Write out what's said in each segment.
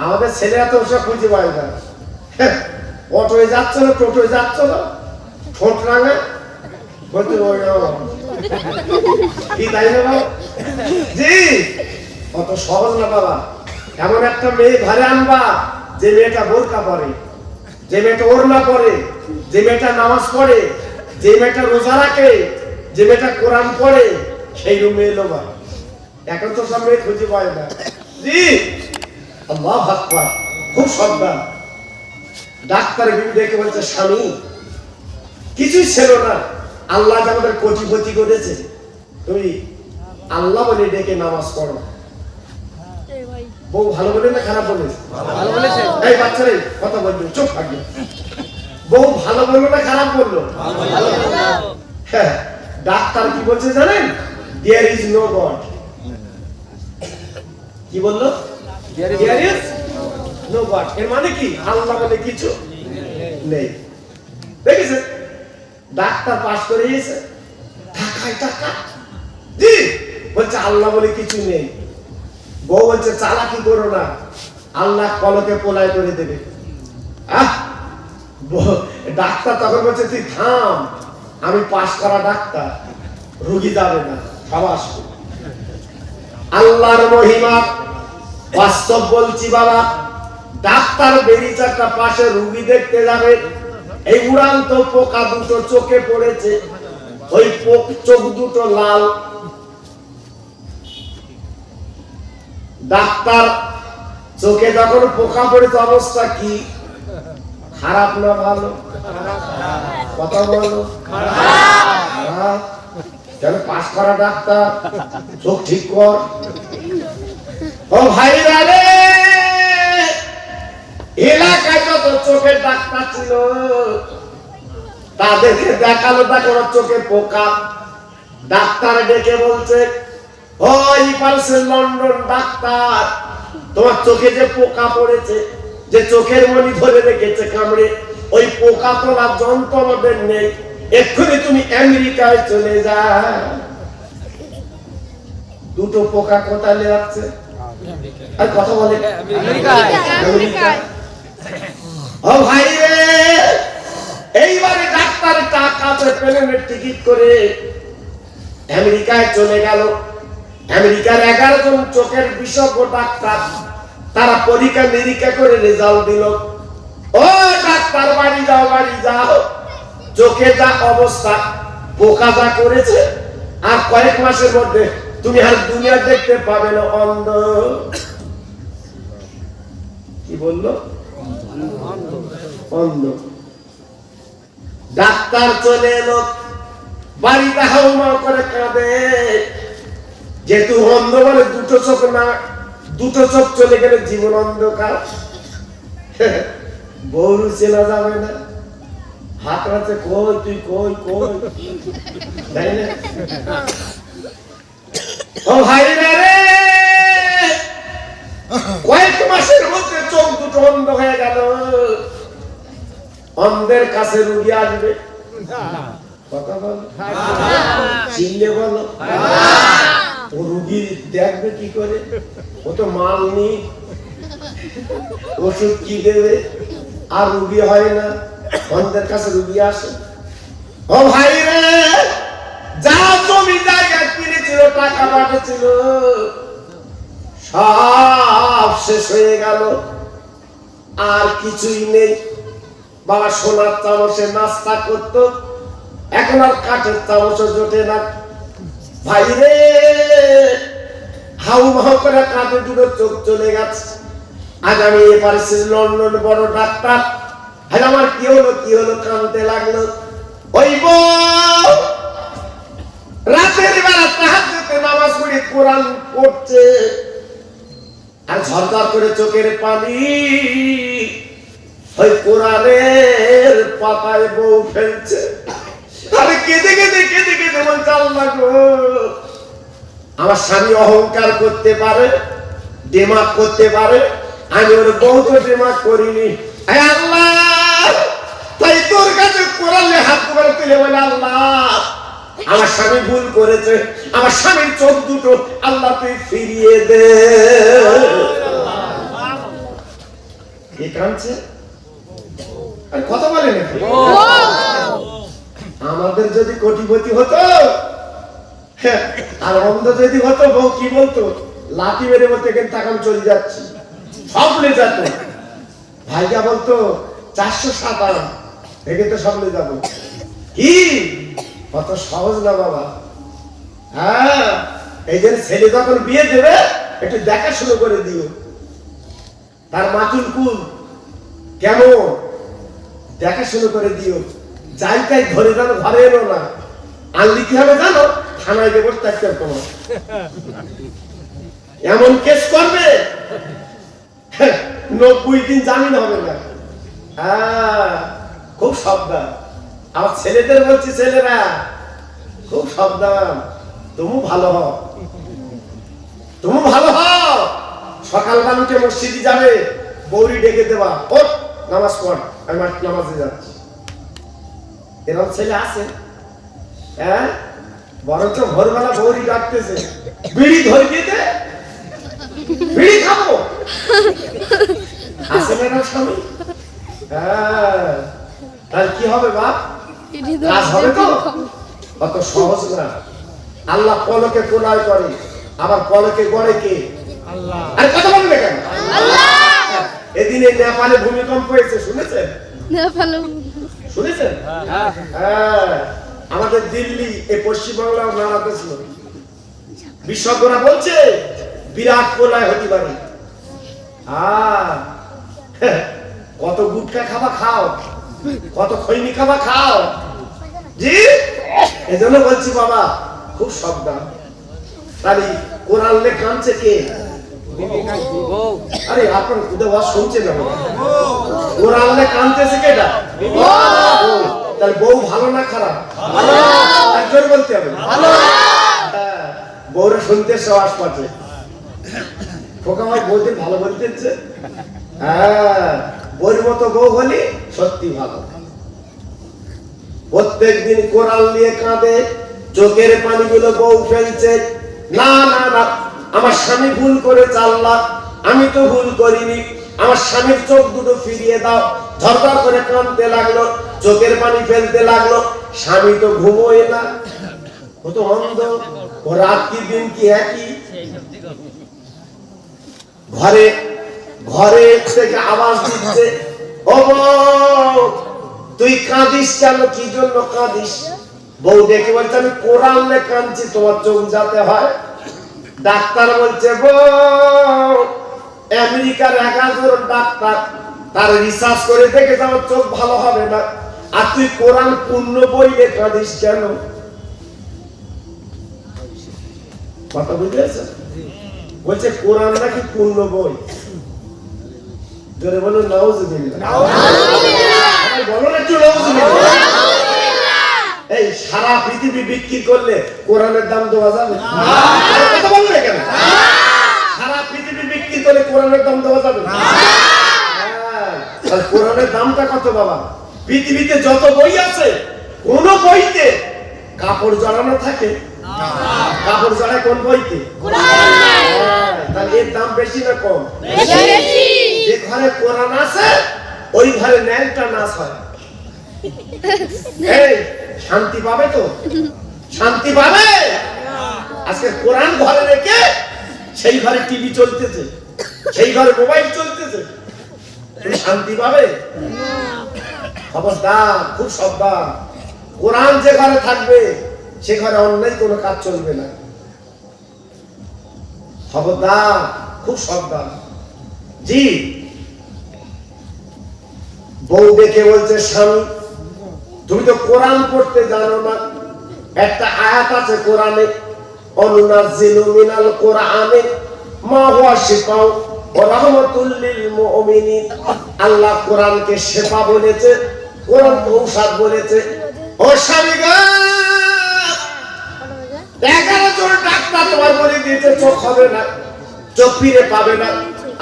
আমাদের ছেলেরা তো ওসব খুঁজে পায় না। অটোয় যাচ্ছ না, টোটোয় যাচ্ছ না, ঠোঁট রাঙা বলতে কি তাই না বাবা? জি, অত সহজ না বাবা। এমন একটা মেয়ে ঘরে আনবা যে মেয়েটা বোরকা পরে, যে মেয়েটা ওড়না পরে, যে মেয়েটা নামাজ পড়ে, যে মেয়েটা রোজা রাখে, যে মেয়েটা কোরআন পড়ে, সেই রুমে এলো বা। এখন তো সব মেয়ে খুঁজে পায় না। জি, আল্লাহু আকবার, খুব সাবধান। ডাক্তার বিবি ডেকে বলছে, স্বামী কিছুই ছিল না, আল্লাহ আমাদের কোটিপতি করেছে, তুমি আল্লাহ বলে ডেকে নামাজ পড়ো। বউ ভালো বলে না খারাপ বলে? ভালো বলেছে। এই বাচ্চারে কথা বলবে, চুপ থাকবে। বউ ভালো বললো না খারাপ বললো? ভালো। হ্যাঁ, ডাক্তার কি বলছে জানেন? There is no God. কি বললো? There is no God. এর মানে কি? আল্লাহ বলে কিছু নেই। দেখেছেন, ডাক্তার পাস করে এসে টাকায় টাকা, জি বলছে আল্লাহ বলে কিছু নেই। বউ বলছে চালাকি করো না, আল্লাহ কলকে পোলায় করে দেবে। ডাক্তার তখন বলছে তুই থাম, আমি পাস করা ডাক্তার, রোগী যাবে না, সাবাস। আল্লাহর মহিমা বাস্তব বলছি বাবা। ডাক্তার বেরিচারটা পাশে রোগী দেখতে যাবে, এই উড়ান্ত পোকা দুটো চোখে পড়েছে, ওই চোখ দুটো লাল। ডাক্তার চোখে যখন পোকা পড়েছে অবস্থা কি? খারাপ না ভালো? কথা বলো। কেন? পাস করা ডাক্তার, চোখ ঠিক কর। ও ভাই রে, এলাকায় যত চোখের ডাক্তার ছিল তাদেরকে দেখালো দেখো চোখে পোকা। ডাক্তার ডেকে বলছে, ওই পাশে লন্ডন ডাক্তার, তোমার চোখে যে পোকা পড়েছে, যে চোখের মনি ধরে রেখেছে কামড়ে, ওই পোকা তোলার যন্ত্র আমাদের নেই, এক্ষুনি তুমি আমেরিকায় চলে যাও। দুটো পোকা কোথায় যাচ্ছে? আর কথা বলে আমেরিকা। ও ভাই রে, এইবারে ডাক্তার টাকাতে প্লেনের টিকিট করে আমেরিকায় চলে গেল। আমেরিকার 11 জন চোখের বিশেষজ্ঞ ডাক্তার, তারা পরীক্ষা নিরীক্ষা করে রেজাল্ট দিল। ও ডাক্তার বাড়ি যাও, বাড়ি যাও, চোখে যা অবস্থা, পোকা যা করেছে, আর কয়েক মাসের মধ্যে তুমি আর দুনিয়া দেখতে পাবে না, অন্ধ। কি বললো? অন্ধ। ডাক্তার চলে এলো, বাড়িতে হাউমাউ করে কাঁদে, যেহেতু অন্ধ বলে দুটো চোখ না, দুটো চোখ চলে গেলে জীবন অন্ধকার। বউরু চেনা যাবে না, হাত রাতে কই তুই কই কই, তাই না? ও ভাই রে, কয়েক মাসের মধ্যে চোখ দুটো অন্ধ হয়ে গেল। অন্ধের কাছে রুগী আসবে, কথা বলো, চিনলে বলো। ও রুগী দেখবে কি করে? ও তো মাল নেই, ওষুধ কি দেবে? আর রুগী হয় না, অন্ধের কাছে রুগী আসে। ও ভাই রে, যা জমি জায়গা কিনেছিল, টাকা পাঠিয়েছিল, সব শেষ হয়ে গেল, আর কিছুই নেই। বাবা সোনার চামচে নাস্তা করত, এখন আর কাঠের চামচও জোটে না। ভাই রে, হাউ মাউ করে কাঁধে দুটো চোখ চলে গেছে। আজ আমি এপারে লন্ডন বড় ডাক্তার, হ্যাঁ আমার কি হলো কি হলো, কাঁদতে লাগলো। ওই বউ রাতের বেলা তাহাজ্জুদে নামাজ পড়ে কোরআন পড়ছে, আর ঝরঝর করে চোখের পানি ওই কোরআনের পাতায় বউ ফেলছে। আরে কেঁদে কেঁদে কেঁদে কেঁদে বলছে, আল্লাহ গো, আমার স্বামী অহংকার করতে পারে, দিমাগ করতে পারে, আমি ওর বউ তো দিমাগ করিনি। আল্লাহ, তাই তোর কাছে কোরআনে হাত করে তুলে বলে, আল্লাহ আমার স্বামী ভুল করেছে, আমার স্বামীর চোখ দুটো আল্লাহ তুই ফিরিয়ে দে। কাঁদছে? আর কথা বলে নাকি? আমাদের যদি কোটিপতি হতো আর অন্ধ যদি হতো, বউ কি বলতো? লাঠি মেরে বলতে এখানে টাকা চলে যাচ্ছি, সব নিয়ে যেত। ভাইয়া বলতো 407 থেকে তো সব নিয়ে যাবো। কি কত সহজ না বাবা। হ্যাঁ, এই যে ছেলে যখন বিয়ে দেবে একটু দেখাশুনো করে দিও, তার মাতুল কুল কেমন দেখাশুনো করে দিও। যাই তাই ধরে জানো ঘরে এলো না, আনলি কি হবে জানো? থানায় দেবো থাকতে তোমার এমন কেস করবে 90 দিন জামিন হবে না। হ্যাঁ, খুব সাবধান। আমার ছেলেদের বলছি, ছেলেরা খুব সাবধান। তুমি ভালো হও, তুমি ভালো হও। সকালবেলা উঠে মসজিদে যাবে, বৌরি ডেকে দেবা, ওঠ নামাজ পড়, আমি নামাজে যাচ্ছি। এরকম ছেলে আছে? হ্যাঁ, বরঞ্চ ভোরবেলা বৌরি ডাকতেছে, বিড়ি ধরিয়ে দে, বিড়ি খাবো। আছে না এরকম স্বামী? হ্যাঁ, তাহলে কি হবে বাপ? কাজ হবে তো? অত সহজ না। আল্লাহ পলকে প্রলয় করে, আবার পলকে গড়ে কে? আল্লাহ। আরে কথা বলবে কেন? আল্লাহ। এদিনে নেপালে ভূমিকম্প হয়েছে, শুনেছেন? নেপালে শুনেছেন? হ্যাঁ, আমাদের দিল্লি এই পশ্চিমবাংলা নাড়াতে ছিল। বিশেষজ্ঞরা বলছে বিরাট প্রলয় হতে পারে। কত গুটকা খাবা খাও, কত খৈনি খাবা খাও। জি, এজন্য বলছি বাবা খুব সাবধান। তাহলে কোরআন লে কাঁদছে কে? আরে আপনার উদয় শুনছে না, কোরআন লে কাঁদতেছে কেটা? তাহলে বউ ভালো না খারাপ? একজন বলতে হবে ভালো। বউরে শুনতে সাহস পাচ্ছে, খোকা ভাই বউদের ভালো বলতেছে। হ্যাঁ, বউর মতো বউ হলি সত্যি ভালো। প্রত্যেক দিন কোরআন নিয়ে কাঁদে, চোখের পানিগুলো বউ ফেলছে। না না না, আমার স্বামী ভুল করে আল্লাহ, আমি তো ভুল করিনি, আমার স্বামীর চোখ দুটো ফিরিয়ে দাও। ধরধর করে কাঁদতে লাগলো, চোখের পানি ফেলতে লাগলো। স্বামী তো ঘুমোয় না, ও তো অন্ধ, ও রাত কি দিন কি একই। ঘরে ঘরে থেকে আওয়াজ দিচ্ছে, ও বউ তুই কাঁদিস কেন? কি জন্য কাঁদিস? বউ দেখে বলছে আমি কোরআন লে কাঁদছি, তোমার চোখ যাতে হয়। ডাক্তার বলছে বউ আমেরিকার 11 ডাক্তার, তার রিসার্চ করে দেখে আমার চোখ ভালো হবে না, আর তুই কোরআন পূর্ণ বই লে কাঁদিস কেন? কথা বুঝেছেন? বলছে কোরআন নাকি পূর্ণ বই। জোরে বলো নাউজুবিল্লাহ। বলো না একটু নাউজুবিল্লাহ। এই সারা পৃথিবী বিক্রি করলে কোরআনের দাম দেওয়া যাবে? কথা বলবে কেন? সারা পৃথিবী বিক্রি করলে কোরআনের দাম দেওয়া যাবে? কোরআনের দামটা কত বাবা? পৃথিবীতে যত বই আছে কোন বইতে কাপড় জড়ানো থাকে? কাপড় জড়ায় কোন বইতে? তাহলে এর দাম বেশি না কম? যে ঘরে কোরআন আছে ওই ঘরে ন্যাংটা নাচ হয়। এই শান্তি পাবে তো? শান্তি পাবে? আজকে কোরআন ঘরে রেখে সেই ঘরে টিভি চলতেছে, সেই ঘরে মোবাইল চলতেছে, তুমি শান্তি পাবে? খবরদার, খুব সাবধান। কোরআন যে ঘরে থাকবে সে ঘরে অন্যায় কোনো কাজ চলবে না। খবরদার, খুব সাবধান। জি, বউ দেখে বলছে স্বামী তুমি তো কোরআন পড়তে জানো না। একটা আয়াত আছে কোরআনে, অনুনাজ্জিলু মিনাল কোরআনে মা হুয়া শিফাউ ওয়া রাহমাতুল লিল মুমিনিন। আল্লাহ কোরআনকে শিফা বলেছে, কোরআনকে ঔষধ বলেছে। ও স্বামী গো, 11 জন ডাক্তার তোমার বলে দিয়েছে চোখ হবে না, চোখ ফিরে পাবে না,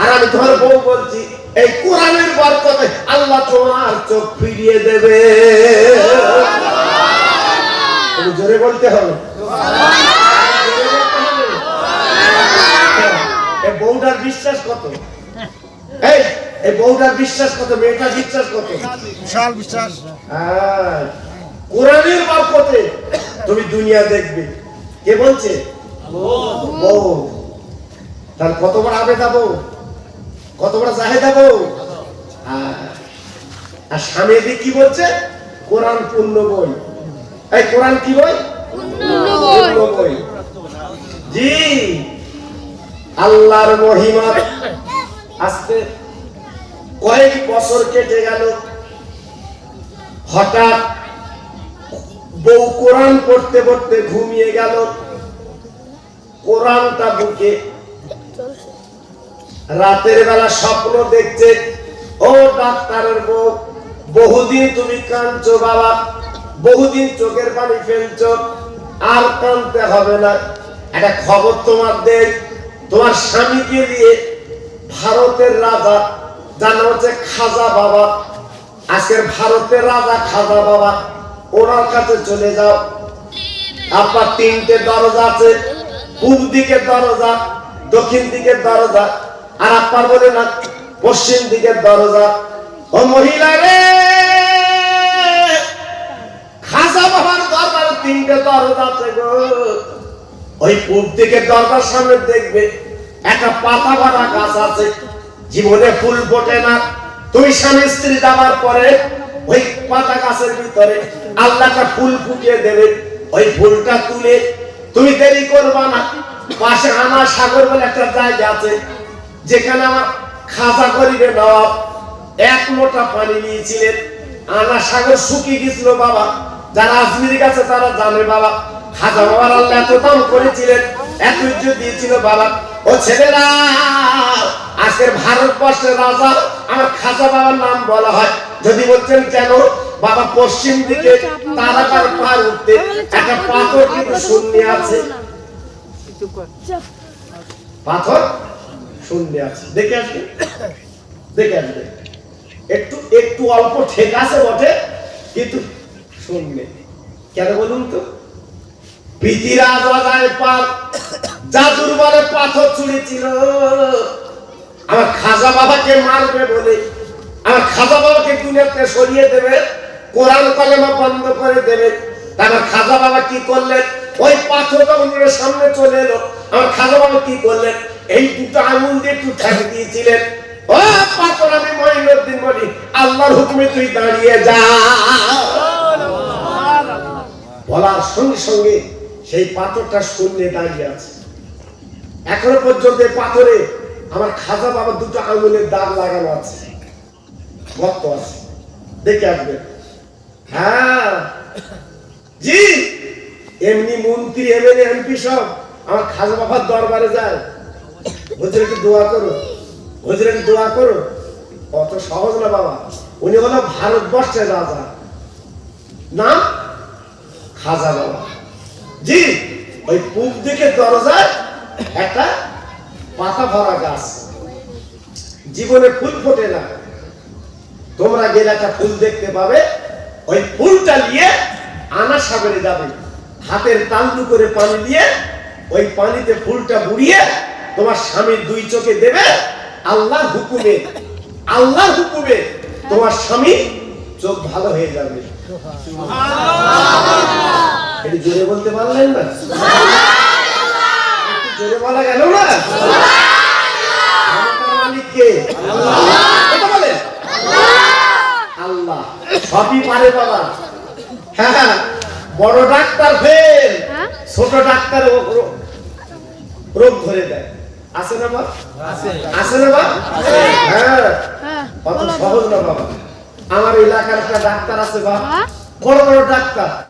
আর আমি তোমার বউ বলছি এই কোরআনের বরকতে আল্লাহ তোমার চোখ ফিরিয়ে দেবে। তুমি জোরে বলতে হবে। এই বউটার বিশ্বাস কত? এই এই বউটার বিশ্বাস কত, মেয়েটার বিশ্বাস কত? বিশাল বিশ্বাস। হ্যাঁ, কোরআনের বরকতে তুমি দুনিয়া দেখবে। কে বলছে? বউ। তার কত বড় আবেদা বউ, কত বড় জাহেদা বউ। আর স্বামী কি বলছে? কোরআন পূর্ণ বই। এই কোরআন কি বই? পূর্ণ বই। জি, আল্লাহর মহিমা। আজকে কয়েক বছর কেটে গেল, হঠাৎ বউ কোরআন পড়তে পড়তে ঘুমিয়ে গেল। কোরআনটা বুকে, রাতের বেলা স্বপ্ন দেখছে, ও ডাক্তারের বউ, বহুদিন তুমি কাঁদছো বাবা, বহুদিন চোখের পানি ফেলছো, আর কাঁদতে হবে না। একটা খবর তোমার দেই, তোমার স্বামীকে দিয়ে ভারতের রাজা, যার নাম হচ্ছে খাজা বাবা, আজকের ভারতের রাজা খাজা বাবা, ওনার কাছে চলে যাও। আপনার 3টে দরজা আছে, পূব দিকের দরজা, দক্ষিণ দিকের দরজা, আর আপনার বলে না পশ্চিম দিকের দরজা। ও মহিলা রে, খাজা বাবার দরবারে 3টে দরজা আছে গো। ওই পূব দিকের দরজার সামনে দেখবে একটা পাতা ভরা গাছ আছে, জীবনে ফুল ফোটে না। তুমি স্বামী স্ত্রী যাওয়ার পরে ওই পাতা গাছের ভিতরে আল্লাহটা ফুল ফুটিয়ে দেবে। ওই ফুলটা তুলে তুমি দেরি করবা না, পাশে আনা সাগর বলে একটা জায়গা আছে, যেখানে আমার খাজা গরিবে নবাব 1 লোটা পানি নিয়েছিলেন। আনা সাগর শুকিয়ে গেছিল বাবা, যারা আজমির গেছে তারা জানে বাবা। খাজা বাবার আল্লাহ এত দাম করেছিলেন, এত ইজ্জত দিয়েছিল বাবা। ও ছেলেরা, আজকের ভারতবর্ষের রাজা আমার খাজা বাবার নাম বলা হয়। যদি বলছেন কেন, বাবা পশ্চিম দিকে তারাকার পার উঠতে একটা পাথর কিন্তু শূন্য আছে, পাথর শূন্য আছে। দেখে আসবে, দেখে আসবে, একটু একটু অল্প ঠেক আছে বটে, কিন্তু শূন্য। কেন বলুন তো? পৃথিরাজ রাজায় পার জাদুর বলে পাথর ছুঁড়েছিল আমার খাজা বাবাকে মারবে বলে, আমার খাজা বাবাকে দুনিয়াতে সরিয়ে দেবে, কোরআন কালেমা বন্ধ করে দেবে। আমার খাজা বাবা কি করলেন? ওই পাথর যখন সামনে চলে এলো, আমার খাজা বাবা কি করলেন? এই 2টো আঙুল দিয়ে একটু ঠেকে দিয়েছিলেন। ও পাথর, আমি মঈনুদ্দিন বলি, আল্লাহর হুকুমে তুই দাঁড়িয়ে যা। বলার সঙ্গে সঙ্গে সেই পাথরটা শূন্যে দাঁড়িয়ে আছে। এখনো পর্যন্ত পাথরে আমার খাজা বাবার 2টো আঙুলের দাগ লাগানো আছে, রক্ত আছে। দেখে আসবে। হ্যাঁ জি, এমনি মন্ত্রী, এমএলএ, এমপি সব আমার খাজা বাবার দরবারে যায়, হুজুর একটু দোয়া করো, হুজুর একটু দোয়া করো। অত সহজ না বাবা। উনি হলো ভারতবর্ষের রাজা, নাম খাজা বাবা। জি, ওই পূব দিকের দরজায় একটা পাতা ভরা গাছ, জীবনে ফুল ফোটে না। তোমরা গেলে একটা ফুল দেখতে পাবে, ওই ফুলটা নিয়ে আনা সাগরে যাবে, হাতের তালু করে পানি দিয়ে ওই পানিতে ফুলটা বুড়িয়ে তোমার স্বামীর 2 চোখে দেবে। আল্লাহর হুকুমে, আল্লাহর হুকুমে তোমার স্বামী চোখ ভালো হয়ে যাবে। এটা জোরে বলতে পারলেন না? একটু জোরে বলা গেল না? মালিককে বলেন আল্লাহ, সবই পারে বাবা। হ্যাঁ, বড় ডাক্তার ফেল, ছোট ডাক্তার রোগ ধরে দেয়। আছে না বাবা? আছে না বাবা? হ্যাঁ, অত সহজ না বাবা। আমার এলাকার একটা ডাক্তার আছে বাবা, বড় বড় ডাক্তার।